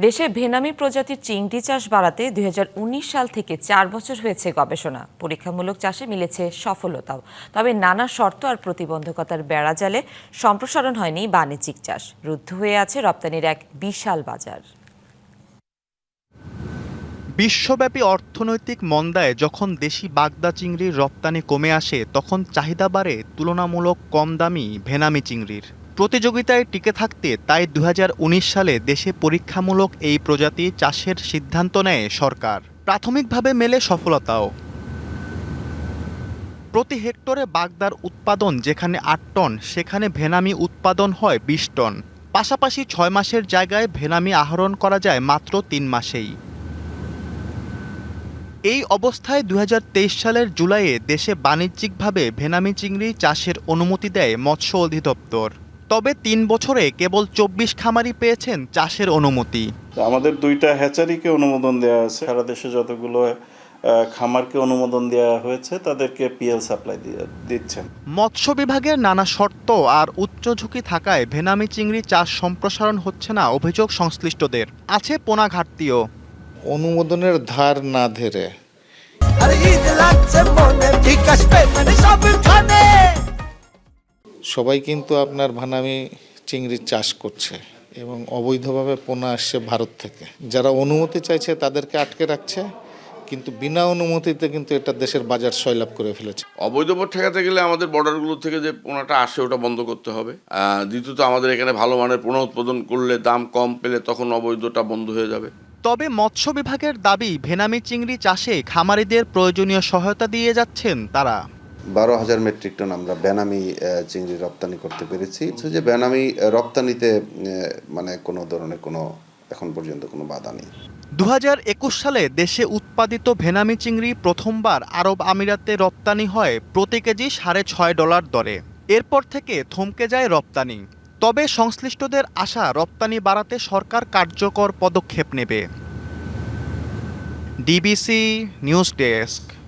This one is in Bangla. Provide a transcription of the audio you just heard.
দেশে ভেনামি প্রজাতির চিংড়ি চাষ বাড়াতে ২০১৯ সাল থেকে ৪ বছর হয়েছে গবেষণা। পরীক্ষামূলক চাষে মিলেছে সফলতাও। তবে নানা শর্ত আর প্রতিবন্ধকতার বেড়াজালে সম্প্রসারণ হয়নি বাণিজ্যিক চাষ। রুদ্ধ হয়ে আছে রপ্তানির এক বিশাল বাজার। বিশ্বব্যাপী অর্থনৈতিক মন্দায় যখন দেশি বাগদা চিংড়ির রপ্তানি কমে আসে, তখন চাহিদা বাড়ে তুলনামূলক কম দামি ভেনামি চিংড়ির। প্রতিযোগিতায় টিকে থাকতে তাই ২০১৯ সালে দেশে পরীক্ষামূলক এই প্রজাতি চাষের সিদ্ধান্ত নেয় সরকার। প্রাথমিকভাবে মেলে সফলতাও। প্রতি হেক্টরে বাগদার উৎপাদন যেখানে ৮ টন, সেখানে ভেনামি উৎপাদন হয় ২০ টন। পাশাপাশি ৬ মাসের জায়গায় ভেনামি আহরণ করা যায় মাত্র ৩ মাসেই। এই অবস্থায় ২০২৩ সালের জুলাইয়ে দেশে বাণিজ্যিকভাবে ভেনামি চিংড়ি চাষের অনুমতি দেয় মৎস্য অধিদপ্তর। তবে ৩ বছরে কেবল ২৪ খামারি পেয়েছেন চাষের অনুমতি। আমাদের ২টা হ্যাচারিকে অনুমোদন দেওয়া আছে। সারা দেশে যতগুলো খামারকে অনুমোদন দেওয়া হয়েছে তাদেরকে পিএল সাপ্লাই দিচ্ছেন। মৎস্য বিভাগের নানা শর্ত আর উচ্চ ঝুঁকি থাকায় ভেনামি চিংড়ি চাষ সম্প্রসারণ হচ্ছে না অভিযোগ সংশ্লিষ্টদের। আছে পোনা ঘাটতিও। অনুমোদনের ধার না ধরে সবাই কিন্তু আপনার ভেনামি চিংড়ির চাষ করছে এবং অবৈধভাবে পোনা আসছে ভারত থেকে। যারা অনুমতি চাইছে তাদেরকে আটকে রাখছে, কিন্তু বিনা অনুমতিতে কিন্তু এটা দেশের বাজার সয়লাভ করে ফেলেছে। অবৈধ পথ ঠেকাতে গেলে আমাদের বর্ডারগুলো থেকে যে পোনাটা আসে ওটা বন্ধ করতে হবে। দ্বিতীয়ত আমাদের এখানে ভালো মানের পোনা উৎপাদন করলে, দাম কম পেলে তখন অবৈধটা বন্ধ হয়ে যাবে। তবে মৎস্য বিভাগের দাবি, ভেনামি চিংড়ি চাষে খামারিদের প্রয়োজনীয় সহায়তা দিয়ে যাচ্ছেন তারা। ১২,০০০ মেট্রিক টন আমরা বেনামি চিংড়ি রপ্তানি করতে পেরেছি। যে বেনামি রপ্তানিতে মানে কোনো ধরনের এখন পর্যন্ত কোনো বাধা নেই। ২০২১ সালে দেশে উৎপাদিত ভেনামি চিংড়ি প্রথমবার আরব আমিরাতে রপ্তানি হয় প্রতি কেজি $৬.৫ দরে। এরপর থেকে থমকে যায় রপ্তানি। তবে সংশ্লিষ্টদের আশা, রপ্তানি বাড়াতে সরকার কার্যকর পদক্ষেপ নেবে। DBC news desk.